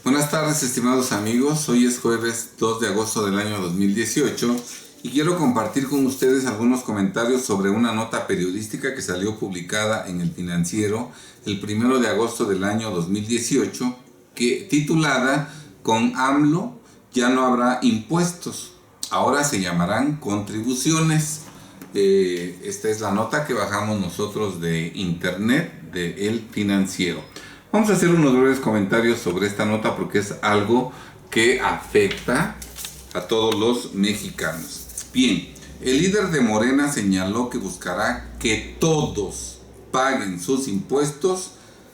Buenas tardes, estimados amigos. Hoy es jueves 2 de agosto del año 2018 y quiero compartir con ustedes algunos comentarios sobre una nota periodística que salió publicada en El Financiero el 1 de agosto del año 2018, titulada "Con AMLO ya no habrá impuestos, ahora se llamarán contribuciones". Esta es la nota que bajamos nosotros de internet de El Financiero. Vamos a hacer unos breves comentarios sobre esta nota porque es algo que afecta a todos los mexicanos. Bien, el líder de Morena señaló que buscará que todos paguen sus impuestos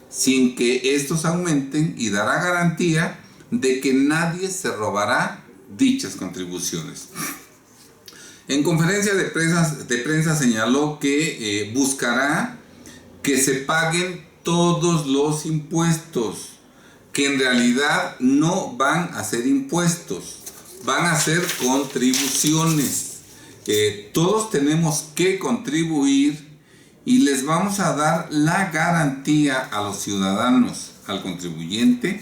sin que estos aumenten y dará garantía de que nadie se robará dichas contribuciones. En conferencia de prensa señaló que buscará que se paguen todos los impuestos, que en realidad no van a ser impuestos, van a ser contribuciones. Todos tenemos que contribuir y les vamos a dar la garantía a los ciudadanos, al contribuyente,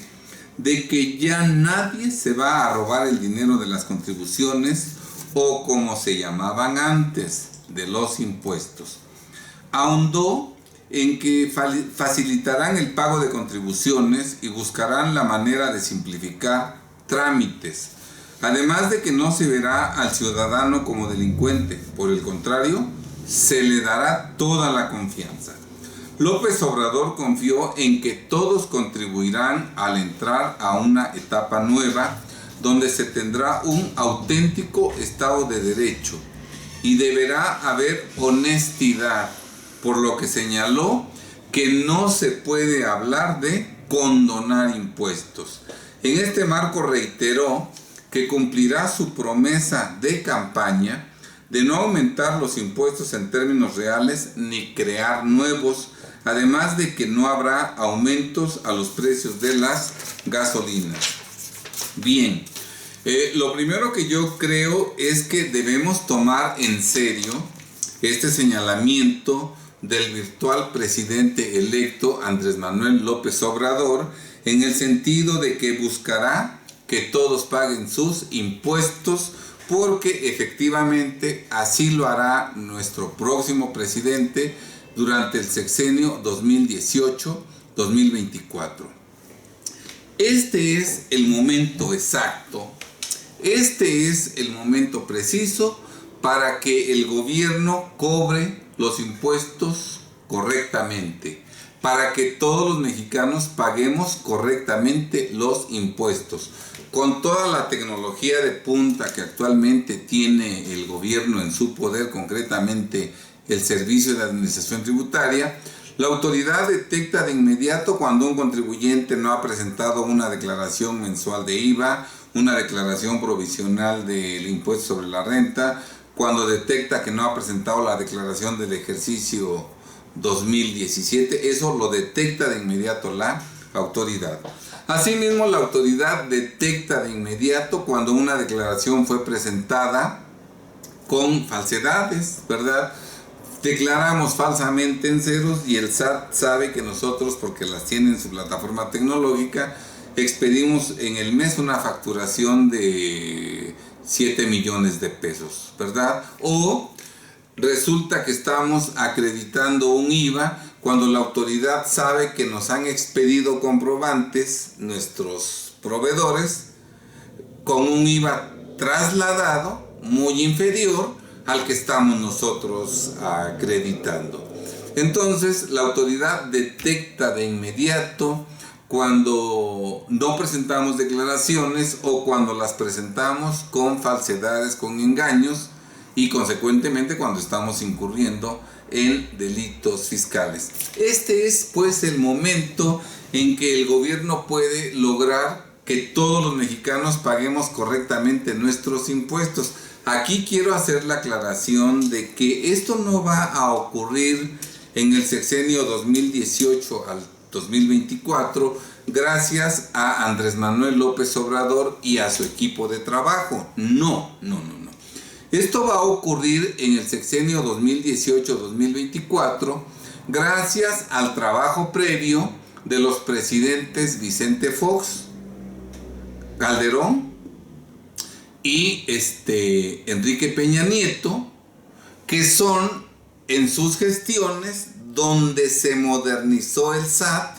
de que ya nadie se va a robar el dinero de las contribuciones o como se llamaban antes, de los impuestos. Ahondó en que facilitarán el pago de contribuciones y buscarán la manera de simplificar trámites, además de que no se verá al ciudadano como delincuente, por el contrario, se le dará toda la confianza. López Obrador confió en que todos contribuirán al entrar a una etapa nueva donde se tendrá un auténtico Estado de Derecho y deberá haber honestidad, por lo que señaló que no se puede hablar de condonar impuestos. En este marco reiteró que cumplirá su promesa de campaña de no aumentar los impuestos en términos reales ni crear nuevos, además de que no habrá aumentos a los precios de las gasolinas. Bien, lo primero que yo creo es que debemos tomar en serio este señalamiento del virtual presidente electo Andrés Manuel López Obrador, en el sentido de que buscará que todos paguen sus impuestos, porque efectivamente así lo hará nuestro próximo presidente durante el sexenio 2018-2024. Este es el momento exacto, este es el momento preciso para que el gobierno cobre los impuestos correctamente, para que todos los mexicanos paguemos correctamente los impuestos. Con toda la tecnología de punta que actualmente tiene el gobierno en su poder, concretamente el Servicio de Administración Tributaria, la autoridad detecta de inmediato cuando un contribuyente no ha presentado una declaración mensual de IVA, una declaración provisional del impuesto sobre la renta, cuando detecta que no ha presentado la declaración del ejercicio 2017, eso lo detecta de inmediato la autoridad. Asimismo, la autoridad detecta de inmediato cuando una declaración fue presentada con falsedades, ¿verdad? Declaramos falsamente en ceros y el SAT sabe que nosotros, porque las tiene en su plataforma tecnológica, expedimos en el mes una facturación de 7 millones de pesos, ¿verdad? O resulta que estamos acreditando un IVA cuando la autoridad sabe que nos han expedido comprobantes, nuestros proveedores, con un IVA trasladado muy inferior al que estamos nosotros acreditando. Entonces, la autoridad detecta de inmediato cuando no presentamos declaraciones o cuando las presentamos con falsedades, con engaños, y consecuentemente cuando estamos incurriendo en delitos fiscales. Este es pues el momento en que el gobierno puede lograr que todos los mexicanos paguemos correctamente nuestros impuestos. Aquí quiero hacer la aclaración de que esto no va a ocurrir en el sexenio 2018 al 2024 gracias a Andrés Manuel López Obrador y a su equipo de trabajo. No. Esto va a ocurrir en el sexenio 2018-2024 gracias al trabajo previo de los presidentes Vicente Fox, Calderón y Enrique Peña Nieto, que son en sus gestiones donde se modernizó el SAT,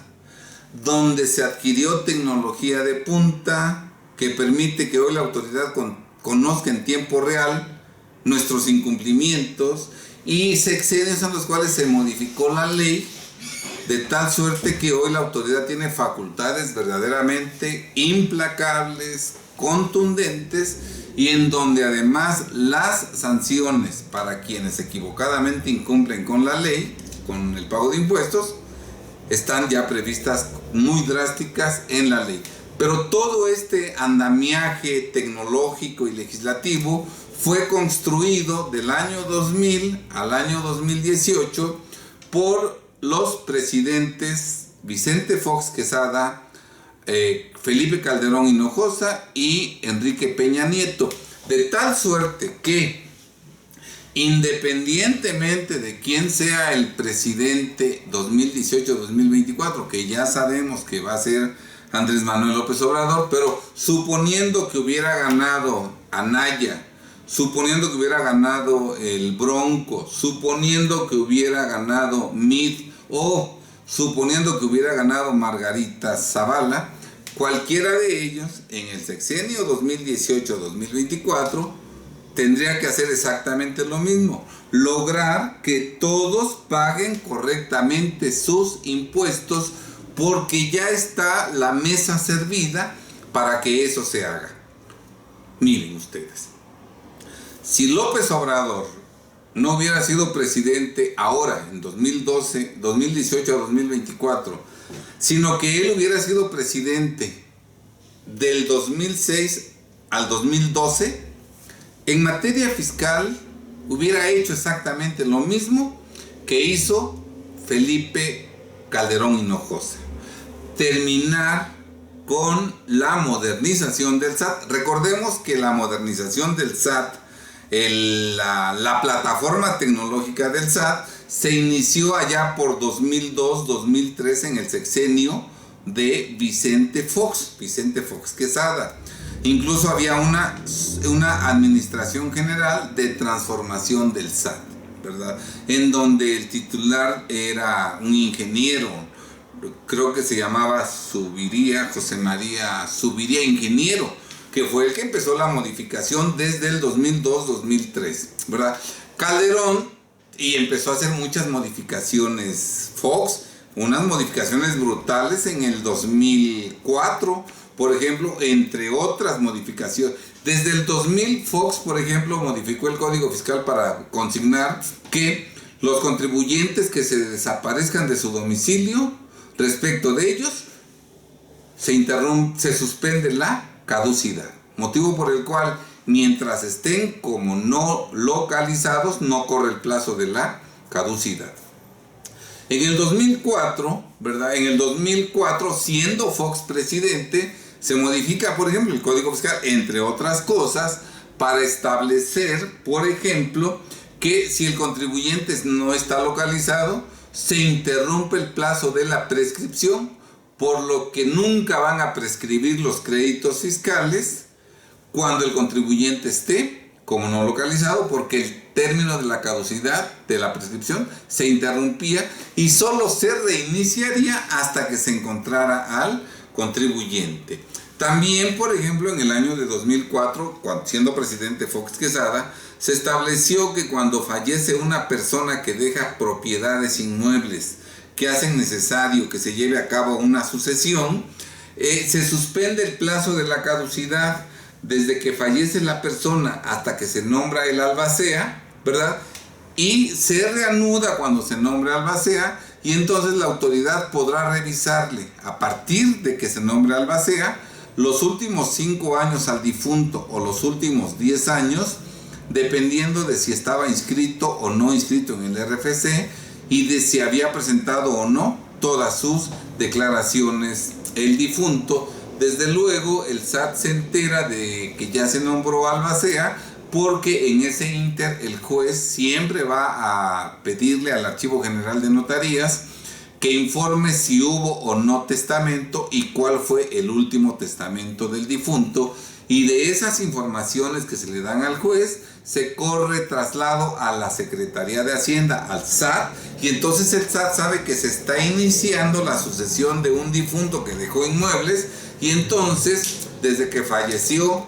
donde se adquirió tecnología de punta que permite que hoy la autoridad conozca en tiempo real nuestros incumplimientos, y sexenios en los cuales se modificó la ley de tal suerte que hoy la autoridad tiene facultades verdaderamente implacables, contundentes, y en donde además las sanciones para quienes equivocadamente incumplen con la ley, con el pago de impuestos, están ya previstas muy drásticas en la ley. Pero todo este andamiaje tecnológico y legislativo fue construido del año 2000 al año 2018 por los presidentes Vicente Fox Quesada, Felipe Calderón Hinojosa y Enrique Peña Nieto. De tal suerte que, independientemente de quién sea el presidente 2018-2024, que ya sabemos que va a ser Andrés Manuel López Obrador, pero suponiendo que hubiera ganado Anaya, suponiendo que hubiera ganado el Bronco, suponiendo que hubiera ganado Mitt o suponiendo que hubiera ganado Margarita Zavala, cualquiera de ellos en el sexenio 2018-2024 tendría que hacer exactamente lo mismo, lograr que todos paguen correctamente sus impuestos, porque ya está la mesa servida para que eso se haga. Miren ustedes, si López Obrador no hubiera sido presidente ahora, en 2012, 2018 a 2024, sino que él hubiera sido presidente del 2006 al 2012, en materia fiscal hubiera hecho exactamente lo mismo que hizo Felipe Calderón Hinojosa: terminar con la modernización del SAT. Recordemos que la modernización del SAT, la plataforma tecnológica del SAT, se inició allá por 2002-2003 en el sexenio de Vicente Fox Quesada. Incluso había una administración general de transformación del SAT, ¿verdad? En donde el titular era un ingeniero, creo que se llamaba José María Subiría Ingeniero, que fue el que empezó la modificación desde el 2002-2003, ¿verdad? Calderón, y empezó a hacer muchas modificaciones Fox, unas modificaciones brutales en el 2004, por ejemplo, entre otras modificaciones. Desde el 2000 Fox, por ejemplo, modificó el Código Fiscal para consignar que los contribuyentes que se desaparezcan de su domicilio, respecto de ellos, se suspende la caducidad, motivo por el cual mientras estén como no localizados no corre el plazo de la caducidad. En el 2004, ¿verdad? En el 2004, siendo Fox presidente, se modifica, por ejemplo, el Código Fiscal, entre otras cosas, para establecer, por ejemplo, que si el contribuyente no está localizado, se interrumpe el plazo de la prescripción, por lo que nunca van a prescribir los créditos fiscales cuando el contribuyente esté como no localizado, porque el término de la caducidad de la prescripción se interrumpía y solo se reiniciaría hasta que se encontrara al contribuyente. También, por ejemplo, en el año de 2004, siendo presidente Fox Quesada, se estableció que cuando fallece una persona que deja propiedades inmuebles que hacen necesario que se lleve a cabo una sucesión, se suspende el plazo de la caducidad desde que fallece la persona hasta que se nombra el albacea, ¿verdad? Y se reanuda cuando se nombre albacea, y entonces la autoridad podrá revisarle, a partir de que se nombre albacea, los últimos 5 años al difunto o los últimos 10 años, dependiendo de si estaba inscrito o no inscrito en el RFC y de si había presentado o no todas sus declaraciones el difunto. Desde luego el SAT se entera de que ya se nombró albacea, porque en ese inter el juez siempre va a pedirle al Archivo General de Notarías que informe si hubo o no testamento y cuál fue el último testamento del difunto, y de esas informaciones que se le dan al juez se corre traslado a la Secretaría de Hacienda, al SAT, y entonces el SAT sabe que se está iniciando la sucesión de un difunto que dejó inmuebles, y entonces desde que falleció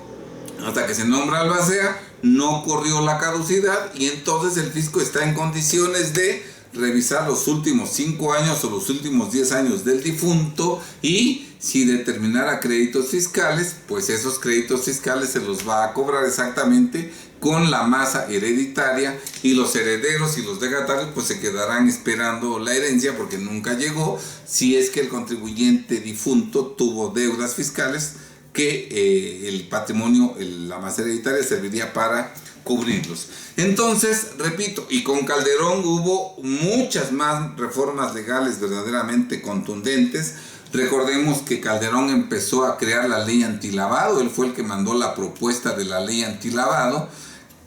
hasta que se nombra albacea no corrió la caducidad, y entonces el fisco está en condiciones de revisar los últimos 5 años o los últimos 10 años del difunto, y si determinara créditos fiscales, pues esos créditos fiscales se los va a cobrar exactamente con la masa hereditaria, y los herederos y los legatarios pues se quedarán esperando la herencia porque nunca llegó, si es que el contribuyente difunto tuvo deudas fiscales que el patrimonio, la masa hereditaria serviría para cubrirlos. Entonces, repito, y con Calderón hubo muchas más reformas legales verdaderamente contundentes. Recordemos que Calderón empezó a crear la ley antilavado, él fue el que mandó la propuesta de la ley antilavado,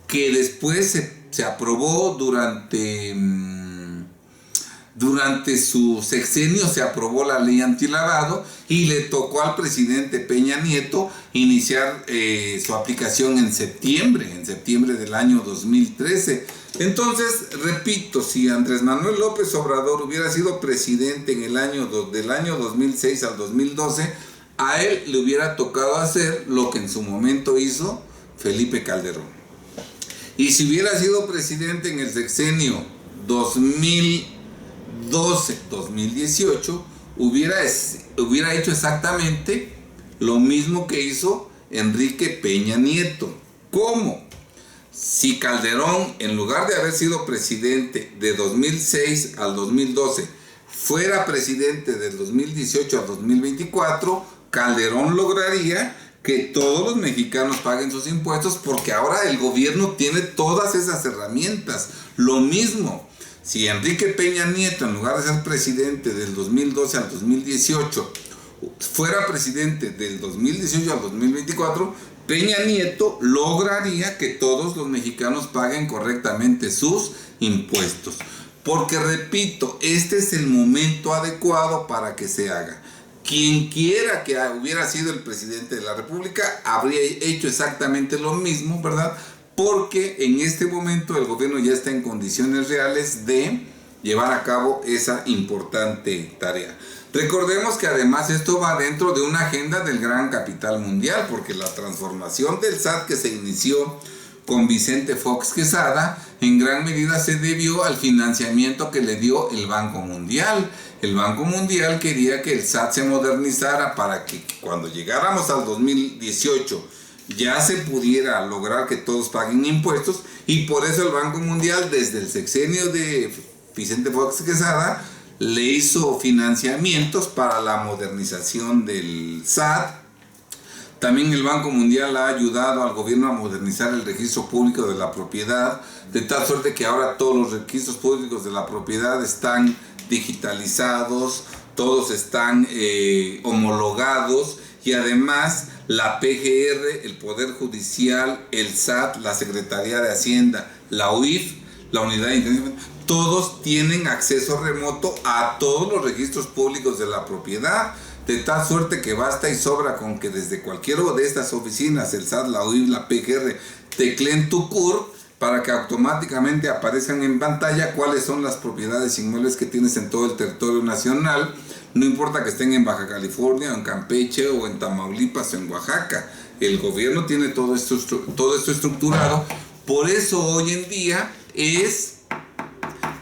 que después se aprobó durante su sexenio, se aprobó la ley antilavado y le tocó al presidente Peña Nieto iniciar su aplicación en septiembre del año 2013. Entonces, repito, si Andrés Manuel López Obrador hubiera sido presidente en el año del año 2006 al 2012, a él le hubiera tocado hacer lo que en su momento hizo Felipe Calderón. Y si hubiera sido presidente en el sexenio 2012-2018, hubiera hecho exactamente lo mismo que hizo Enrique Peña Nieto. ¿Cómo? Si Calderón, en lugar de haber sido presidente de 2006 al 2012, fuera presidente del 2018 al 2024, Calderón lograría que todos los mexicanos paguen sus impuestos, porque ahora el gobierno tiene todas esas herramientas. Lo mismo, si Enrique Peña Nieto, en lugar de ser presidente del 2012 al 2018, fuera presidente del 2018 al 2024, Peña Nieto lograría que todos los mexicanos paguen correctamente sus impuestos. Porque, repito, este es el momento adecuado para que se haga. Quien quiera que hubiera sido el presidente de la República habría hecho exactamente lo mismo, ¿verdad? Porque en este momento el gobierno ya está en condiciones reales de llevar a cabo esa importante tarea. Recordemos que además esto va dentro de una agenda del gran capital mundial, porque la transformación del SAT que se inició con Vicente Fox Quesada en gran medida se debió al financiamiento que le dio el Banco Mundial. El Banco Mundial quería que el SAT se modernizara para que cuando llegáramos al 2018 ya se pudiera lograr que todos paguen impuestos, y por eso el Banco Mundial desde el sexenio de Vicente Fox Quesada le hizo financiamientos para la modernización del SAT. También el Banco Mundial ha ayudado al gobierno a modernizar el registro público de la propiedad, de tal suerte que ahora todos los registros públicos de la propiedad están digitalizados, todos están homologados, y además la PGR, el Poder Judicial, el SAT, la Secretaría de Hacienda, la UIF, la Unidad de Inteligencia, todos tienen acceso remoto a todos los registros públicos de la propiedad, de tal suerte que basta y sobra con que desde cualquiera de estas oficinas, el SAT, la UIF, la PGR, tecleen tu CURP para que automáticamente aparezcan en pantalla cuáles son las propiedades inmuebles que tienes en todo el territorio nacional, no importa que estén en Baja California, o en Campeche, o en Tamaulipas, o en Oaxaca. El gobierno tiene todo esto estructurado. Por eso hoy en día es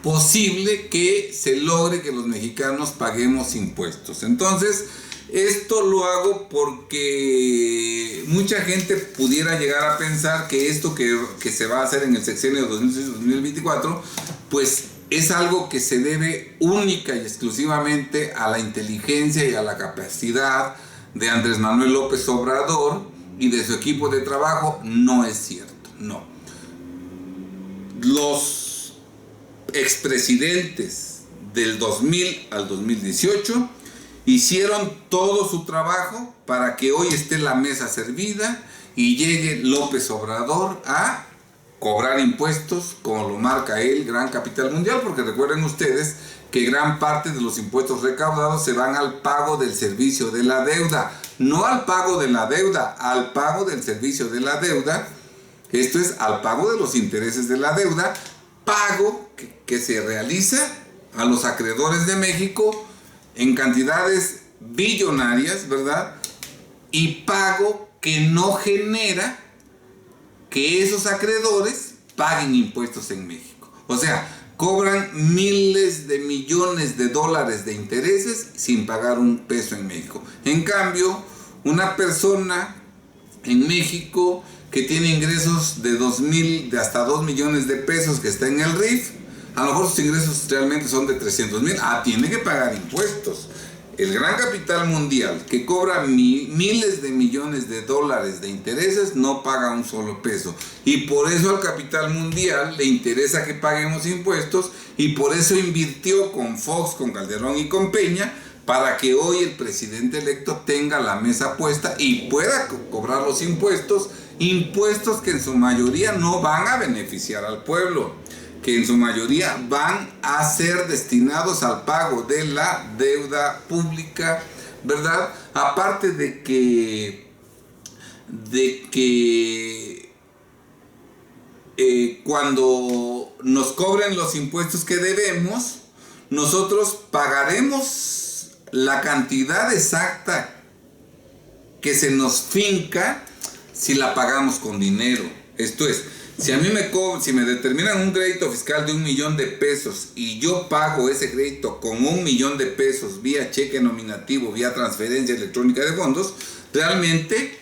posible que se logre que los mexicanos paguemos impuestos. Entonces, esto lo hago porque mucha gente pudiera llegar a pensar que esto que se va a hacer en el sexenio 2006-2024, pues es algo que se debe única y exclusivamente a la inteligencia y a la capacidad de Andrés Manuel López Obrador y de su equipo de trabajo. No es cierto, no. Los expresidentes del 2000 al 2018 hicieron todo su trabajo para que hoy esté la mesa servida y llegue López Obrador a cobrar impuestos como lo marca el gran capital mundial, porque recuerden ustedes que gran parte de los impuestos recaudados se van al pago del servicio de la deuda. No al pago de la deuda, al pago del servicio de la deuda. Esto es al pago de los intereses de la deuda, pago que se realiza a los acreedores de México en cantidades billonarias, ¿verdad? Y pago que no genera que esos acreedores paguen impuestos en México. O sea, cobran miles de millones de dólares de intereses sin pagar un peso en México. En cambio, una persona en México que tiene ingresos de hasta 2 millones de pesos, que está en el RIF, a lo mejor sus ingresos realmente son de 300,000, tiene que pagar impuestos. El gran capital mundial que cobra miles de millones de dólares de intereses no paga un solo peso, y por eso al capital mundial le interesa que paguemos impuestos, y por eso invirtió con Fox, con Calderón y con Peña, para que hoy el presidente electo tenga la mesa puesta y pueda cobrar los impuestos que en su mayoría no van a beneficiar al pueblo, que en su mayoría van a ser destinados al pago de la deuda pública, ¿verdad? Aparte de que cuando nos cobren los impuestos que debemos, nosotros pagaremos la cantidad exacta que se nos finca si la pagamos con dinero. Esto es, si a mí si me determinan un crédito fiscal de 1 millón de pesos y yo pago ese crédito con 1 millón de pesos vía cheque nominativo, vía transferencia electrónica de fondos, realmente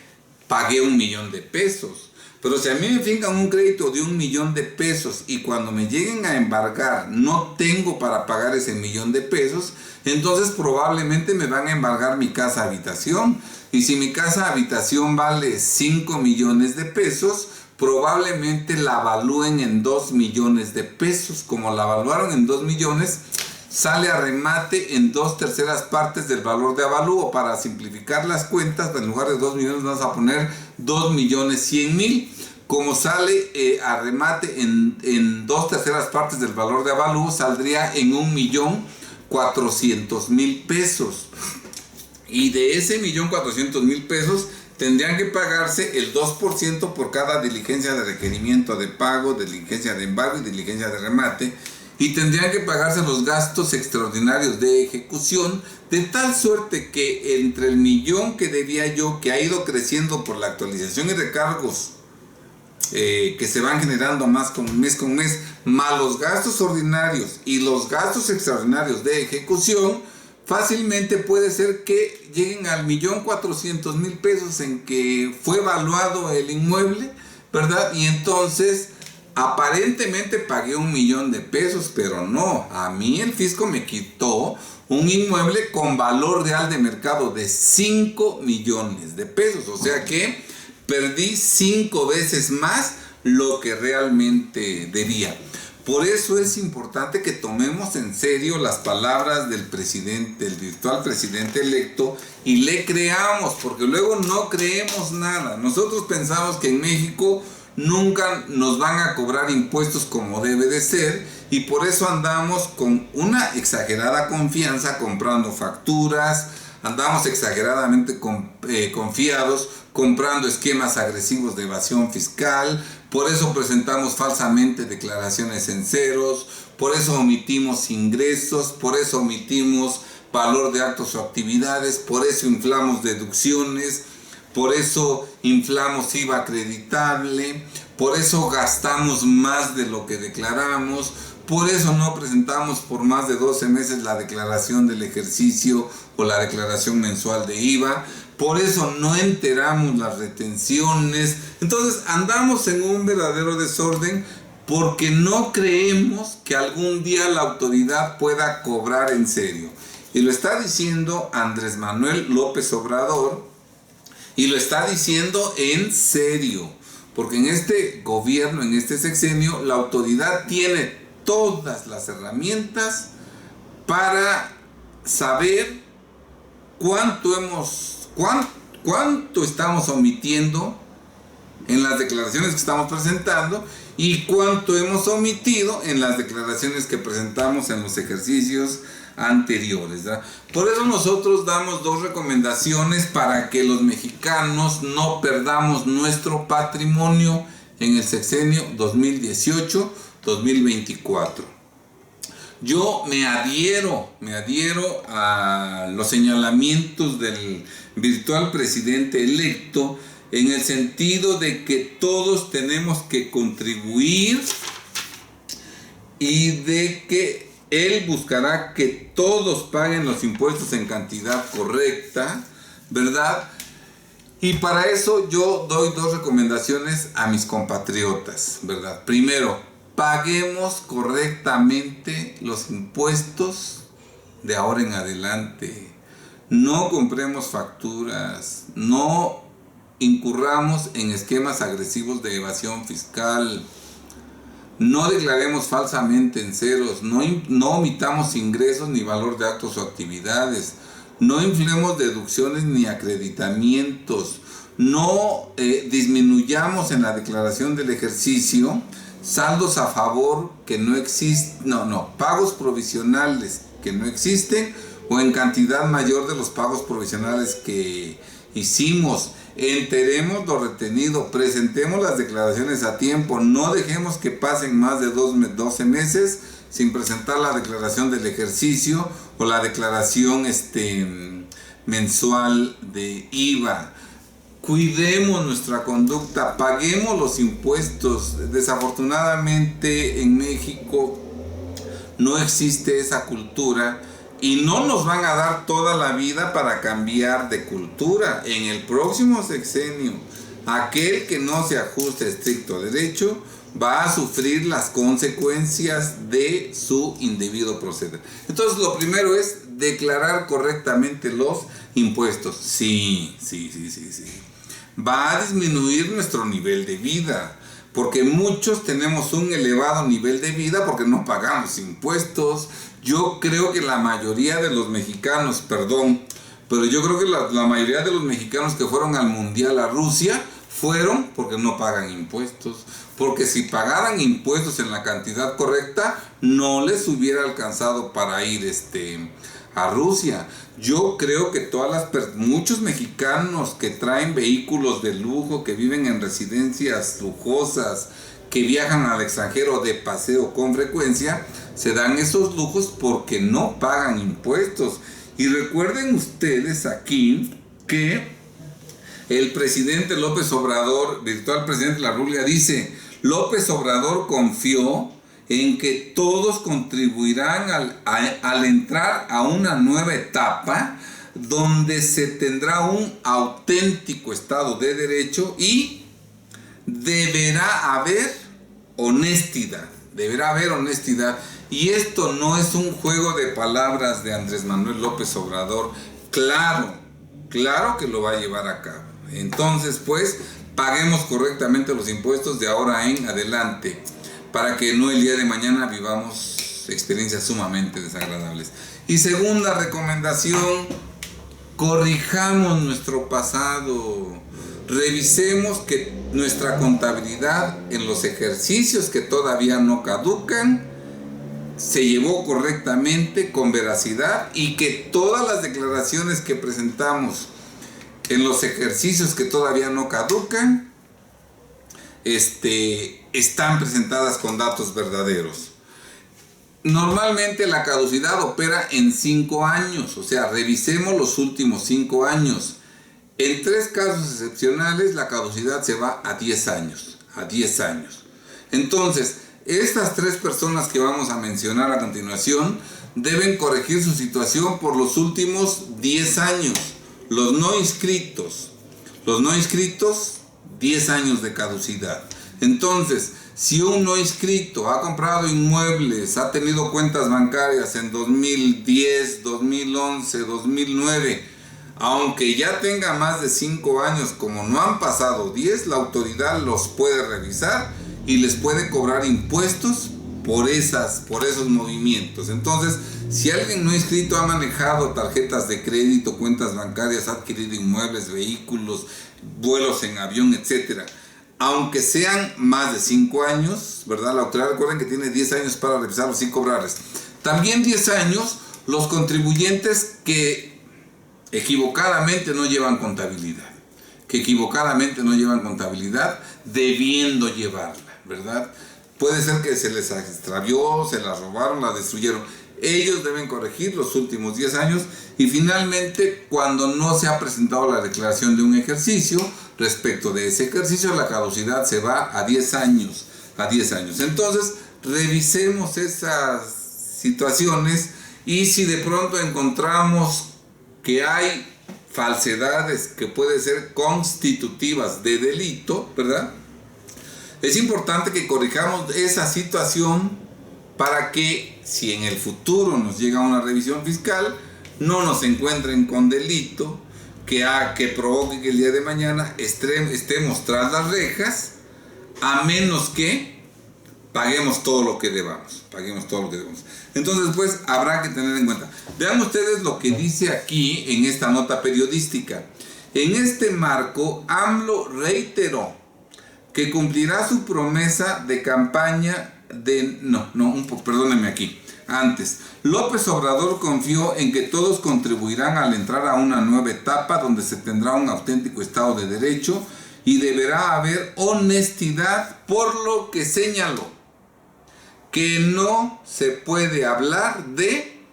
pagué 1 millón de pesos. Pero si a mí me fincan un crédito de 1 millón de pesos y cuando me lleguen a embargar no tengo para pagar ese 1 millón de pesos, entonces probablemente me van a embargar mi casa habitación. Y si mi casa habitación vale 5 millones de pesos, probablemente la avalúen en 2 millones de pesos. Como la evaluaron en 2 millones, sale a remate en 2/3 partes del valor de avalúo. Para simplificar las cuentas, en lugar de 2 millones vamos a poner 2.100.000. Como sale a remate en 2/3 partes del valor de avalúo, saldría en 1.400.000 pesos. Y de ese 1.400.000 pesos tendrían que pagarse el 2% por cada diligencia de requerimiento de pago, diligencia de embargo y diligencia de remate. Y tendrían que pagarse los gastos extraordinarios de ejecución, de tal suerte que entre el millón que debía yo, que ha ido creciendo por la actualización y recargos que se van generando más con mes, más los gastos ordinarios y los gastos extraordinarios de ejecución, fácilmente puede ser que lleguen al 1.400.000 pesos en que fue evaluado el inmueble, ¿verdad? Y entonces aparentemente pagué 1 millón de pesos, pero no, a mí el fisco me quitó un inmueble con valor real de mercado de 5 millones de pesos, o sea que perdí 5 veces más lo que realmente debía. Por eso es importante que tomemos en serio las palabras del presidente, del virtual presidente electo, y le creamos, porque luego no creemos nada. Nosotros pensamos que en México nunca nos van a cobrar impuestos como debe de ser, y por eso andamos con una exagerada confianza comprando facturas, andamos exageradamente confiados comprando esquemas agresivos de evasión fiscal. Por eso presentamos falsamente declaraciones en ceros, por eso omitimos ingresos, por eso omitimos valor de actos o actividades, por eso inflamos deducciones, por eso inflamos IVA acreditable, por eso gastamos más de lo que declaramos, por eso no presentamos por más de 12 meses la declaración del ejercicio o la declaración mensual de IVA. Por eso no enteramos las retenciones. Entonces andamos en un verdadero desorden porque no creemos que algún día la autoridad pueda cobrar en serio. Y lo está diciendo Andrés Manuel López Obrador, y lo está diciendo en serio. Porque en este gobierno, en este sexenio, la autoridad tiene todas las herramientas para saber cuánto estamos omitiendo en las declaraciones que estamos presentando, y cuánto hemos omitido en las declaraciones que presentamos en los ejercicios anteriores, ¿verdad? Por eso nosotros damos dos recomendaciones para que los mexicanos no perdamos nuestro patrimonio en el sexenio 2018-2024. Yo me adhiero a los señalamientos del virtual presidente electo en el sentido de que todos tenemos que contribuir y de que él buscará que todos paguen los impuestos en cantidad correcta, ¿verdad? Y para eso yo doy dos recomendaciones a mis compatriotas, ¿verdad? Primero, paguemos correctamente los impuestos de ahora en adelante. No compremos facturas, no incurramos en esquemas agresivos de evasión fiscal, no declaremos falsamente en ceros, no omitamos ingresos ni valor de actos o actividades, no inflemos deducciones ni acreditamientos, no disminuyamos en la declaración del ejercicio saldos a favor que no existen, pagos provisionales que no existen o en cantidad mayor de los pagos provisionales que hicimos. Enteremos lo retenido, presentemos las declaraciones a tiempo, no dejemos que pasen más de 12 meses sin presentar la declaración del ejercicio o la declaración mensual de IVA. Cuidemos nuestra conducta, paguemos los impuestos. Desafortunadamente en México no existe esa cultura y no nos van a dar toda la vida para cambiar de cultura. En el próximo sexenio, aquel que no se ajuste a estricto derecho va a sufrir las consecuencias de su indebido proceder. Entonces, lo primero es declarar correctamente los impuestos. Sí. Va a disminuir nuestro nivel de vida, porque muchos tenemos un elevado nivel de vida porque no pagamos impuestos. Yo creo que la mayoría de los mexicanos, pero yo creo que la mayoría de los mexicanos que fueron al Mundial a Rusia fueron porque no pagan impuestos. Porque si pagaran impuestos en la cantidad correcta, no les hubiera alcanzado para ir a Rusia. Yo creo que muchos mexicanos que traen vehículos de lujo, que viven en residencias lujosas, que viajan al extranjero de paseo con frecuencia, se dan esos lujos porque no pagan impuestos. Y recuerden ustedes aquí que el presidente López Obrador, virtual presidente de la República, dice: López Obrador confió en que todos contribuirán al entrar a una nueva etapa donde se tendrá un auténtico Estado de Derecho y deberá haber honestidad. Y esto no es un juego de palabras de Andrés Manuel López Obrador. Claro que lo va a llevar a cabo. Entonces, pues, paguemos correctamente los impuestos de ahora en adelante, para que no el día de mañana vivamos experiencias sumamente desagradables. Y segunda recomendación, corrijamos nuestro pasado. Revisemos que nuestra contabilidad en los ejercicios que todavía no caducan se llevó correctamente, con veracidad, y que todas las declaraciones que presentamos en los ejercicios que todavía no caducan están presentadas con datos verdaderos. Normalmente la caducidad opera en 5 años, o sea, revisemos los últimos 5 años. En 3 casos excepcionales la caducidad se va a 10 años. Entonces, estas 3 personas que vamos a mencionar a continuación deben corregir su situación por los últimos 10 años. Los no inscritos, 10 años de caducidad. Entonces, si un no inscrito ha comprado inmuebles, ha tenido cuentas bancarias en 2010, 2011, 2009, aunque ya tenga más de 5 años, como no han pasado 10, la autoridad los puede revisar y les puede cobrar impuestos por esos movimientos. Entonces, si alguien no inscrito ha manejado tarjetas de crédito, cuentas bancarias, ha adquirido inmuebles, vehículos, vuelos en avión, etc., aunque sean más de 5 años, ¿verdad? La autoridad, recuerden que tiene 10 años para revisarlos y cobrarles. También 10 años los contribuyentes que equivocadamente no llevan contabilidad. Debiendo llevarla, ¿verdad? Puede ser que se les extravió, se la robaron, la destruyeron. Ellos deben corregir los últimos 10 años y finalmente cuando no se ha presentado la declaración de un ejercicio, respecto de ese ejercicio la caducidad se va a 10 años. Entonces revisemos esas situaciones y si de pronto encontramos que hay falsedades que pueden ser constitutivas de delito, ¿verdad? Es importante que corrijamos esa situación para que si en el futuro nos llega una revisión fiscal, no nos encuentren con delito que provoque que el día de mañana estemos tras las rejas, a menos que paguemos todo lo que debamos. Entonces, pues, habrá que tener en cuenta. Vean ustedes lo que dice aquí en esta nota periodística. En este marco, AMLO reiteró que cumplirá su promesa de campaña perdónenme aquí. Antes, López Obrador confió en que todos contribuirán al entrar a una nueva etapa donde se tendrá un auténtico Estado de Derecho y deberá haber honestidad, por lo que señaló que no se puede hablar de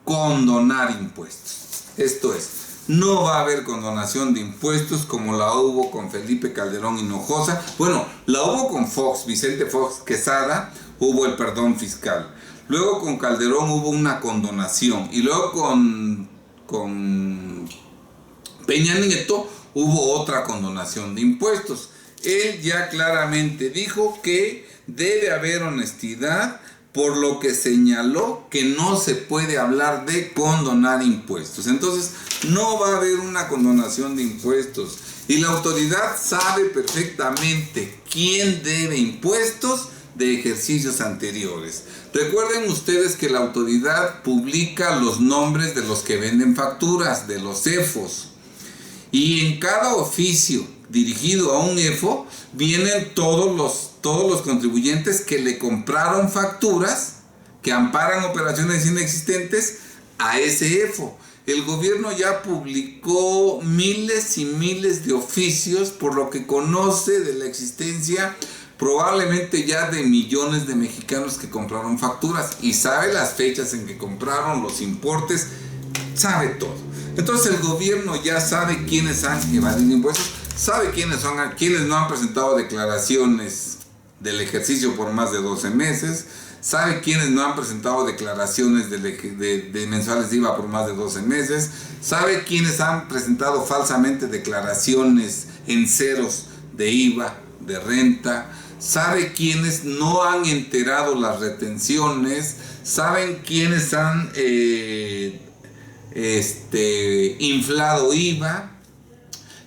condonar impuestos. Esto es, no va a haber condonación de impuestos como la hubo con Felipe Calderón Hinojosa. Bueno, la hubo con Vicente Fox Quesada, hubo el perdón fiscal. Luego con Calderón hubo una condonación. Y luego con Peña Nieto hubo otra condonación de impuestos. Él ya claramente dijo que debe haber honestidad, por lo que señaló que no se puede hablar de condonar impuestos. Entonces, no va a haber una condonación de impuestos. Y la autoridad sabe perfectamente quién debe impuestos de ejercicios anteriores. Recuerden ustedes que la autoridad publica los nombres de los que venden facturas, de los EFOs. Y en cada oficio dirigido a un EFO vienen todos los contribuyentes que le compraron facturas que amparan operaciones inexistentes a ese EFO. El gobierno ya publicó miles y miles de oficios, por lo que conoce de la existencia probablemente ya de millones de mexicanos que compraron facturas y sabe las fechas en que compraron, los importes, sabe todo. Entonces el gobierno ya sabe quiénes han evadido impuestos, sabe quiénes no han presentado declaraciones del ejercicio por más de 12 meses, sabe quiénes no han presentado declaraciones de mensuales de IVA por más de 12 meses, sabe quiénes han presentado falsamente declaraciones en ceros de IVA, de renta, sabe quiénes no han enterado las retenciones, saben quiénes han inflado IVA,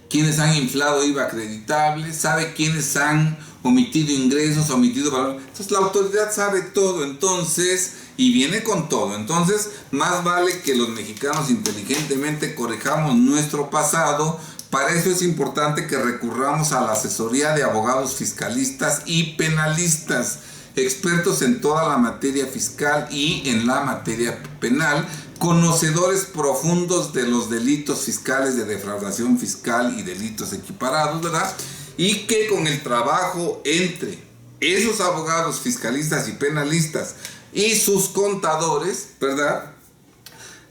quienes han inflado IVA acreditable, sabe quiénes han omitido ingresos, omitido valor. Entonces la autoridad sabe todo, entonces, y viene con todo. Entonces, más vale que los mexicanos inteligentemente corrijamos nuestro pasado. Para eso es importante que recurramos a la asesoría de abogados fiscalistas y penalistas, expertos en toda la materia fiscal y en la materia penal, conocedores profundos de los delitos fiscales de defraudación fiscal y delitos equiparados, ¿verdad? Y que con el trabajo entre esos abogados fiscalistas y penalistas y sus contadores, ¿verdad?,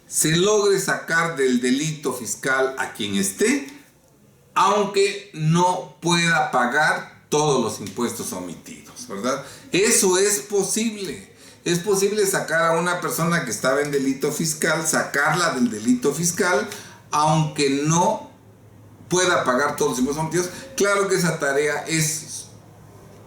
se logre sacar del delito fiscal a quien esté, aunque no pueda pagar todos los impuestos omitidos, ¿verdad? Eso es posible. Es posible sacar a una persona que estaba en delito fiscal, sacarla del delito fiscal, aunque no pueda pagar todos los impuestos omitidos. Claro que esa tarea es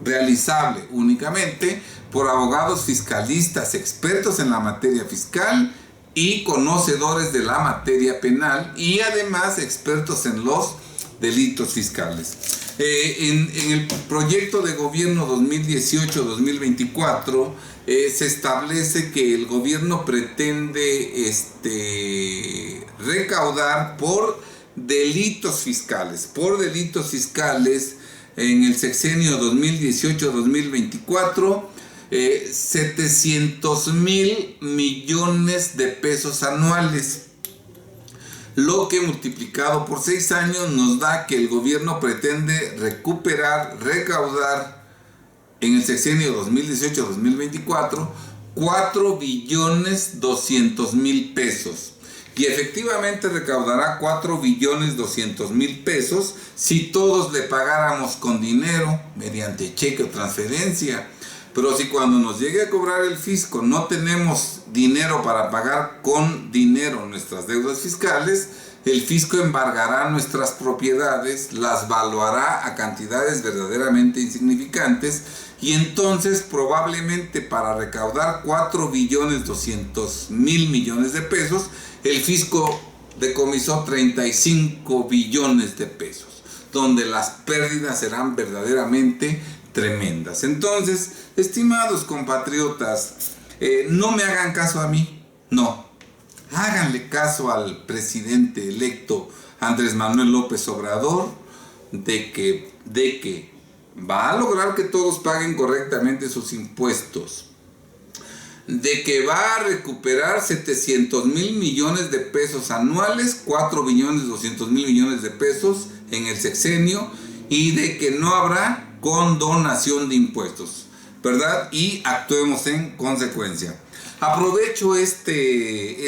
realizable únicamente por abogados fiscalistas, expertos en la materia fiscal y conocedores de la materia penal, y además expertos en los delitos fiscales. En el proyecto de gobierno 2018-2024 se establece que el gobierno pretende recaudar por delitos fiscales, en el sexenio 2018-2024, 700,000 millones de pesos anuales, lo que multiplicado por 6 años nos da que el gobierno pretende recaudar en el sexenio 2018-2024 4.200.000 pesos. Y efectivamente recaudará 4.200.000 pesos si todos le pagáramos con dinero, mediante cheque o transferencia. Pero si cuando nos llegue a cobrar el fisco no tenemos dinero para pagar con dinero nuestras deudas fiscales, el fisco embargará nuestras propiedades, las valuará a cantidades verdaderamente insignificantes, y entonces probablemente para recaudar 4.200.000 millones de pesos, el fisco decomisó 35 billones de pesos, donde las pérdidas serán verdaderamente tremendas. Entonces, estimados compatriotas, no me hagan caso a mí, no, háganle caso al presidente electo Andrés Manuel López Obrador, de que va a lograr que todos paguen correctamente sus impuestos, de que va a recuperar 700,000 millones de pesos anuales, 4.200.000 millones de pesos en el sexenio, y de que no habrá condonación de impuestos, ¿verdad? Y actuemos en consecuencia. Aprovecho este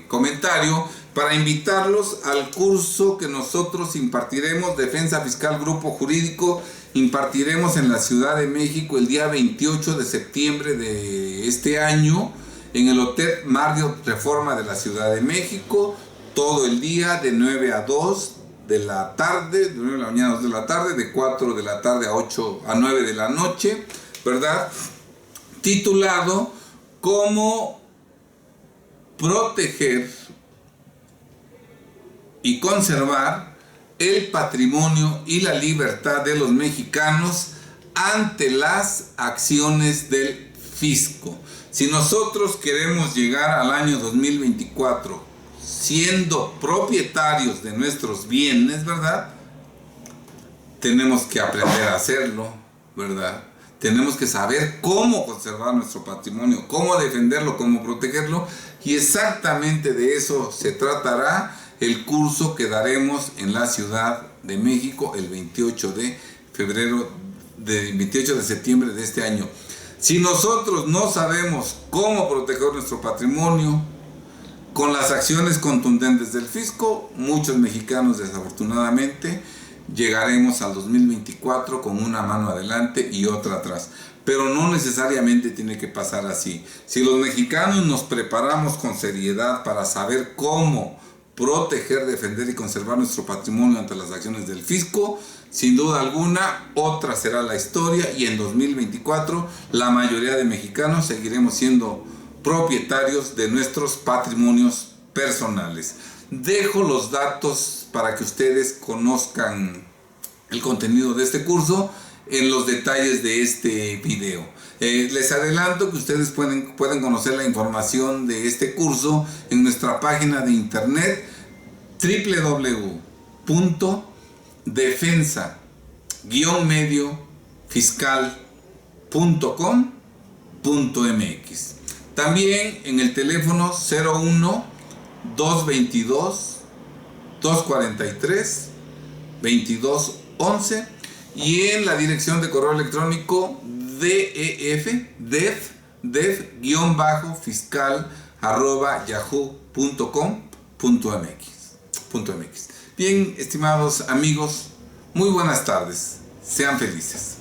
comentario para invitarlos al curso que nosotros impartiremos, Defensa Fiscal Grupo Jurídico. Impartiremos en la Ciudad de México el día 28 de septiembre de este año en el Hotel Marriott Reforma de la Ciudad de México, todo el día de 9 a 2 de la tarde, de 9 de la mañana a 2 de la tarde, de 4 de la tarde a 9 de la noche, ¿verdad? Titulado Cómo proteger y conservar el patrimonio y la libertad de los mexicanos ante las acciones del fisco. Si nosotros queremos llegar al año 2024 siendo propietarios de nuestros bienes, ¿verdad? Tenemos que aprender a hacerlo, ¿verdad? Tenemos que saber cómo conservar nuestro patrimonio, cómo defenderlo, cómo protegerlo, y exactamente de eso se tratará el curso que daremos en la Ciudad de México el 28 de septiembre de este año. Si nosotros no sabemos cómo proteger nuestro patrimonio con las acciones contundentes del fisco, muchos mexicanos desafortunadamente llegaremos al 2024 con una mano adelante y otra atrás. Pero no necesariamente tiene que pasar así. Si los mexicanos nos preparamos con seriedad para saber cómo proteger, defender y conservar nuestro patrimonio ante las acciones del fisco, sin duda alguna, otra será la historia, y en 2024 la mayoría de mexicanos seguiremos siendo propietarios de nuestros patrimonios personales. Dejo los datos para que ustedes conozcan el contenido de este curso en los detalles de este video. Les adelanto que ustedes pueden conocer la información de este curso en nuestra página de internet www.defensa-mediofiscal.com.mx. También en el teléfono 01-222-243-2211 y en la dirección de correo electrónico def-fiscal@yahoo.com.mx. Bien, estimados amigos, muy buenas tardes, sean felices.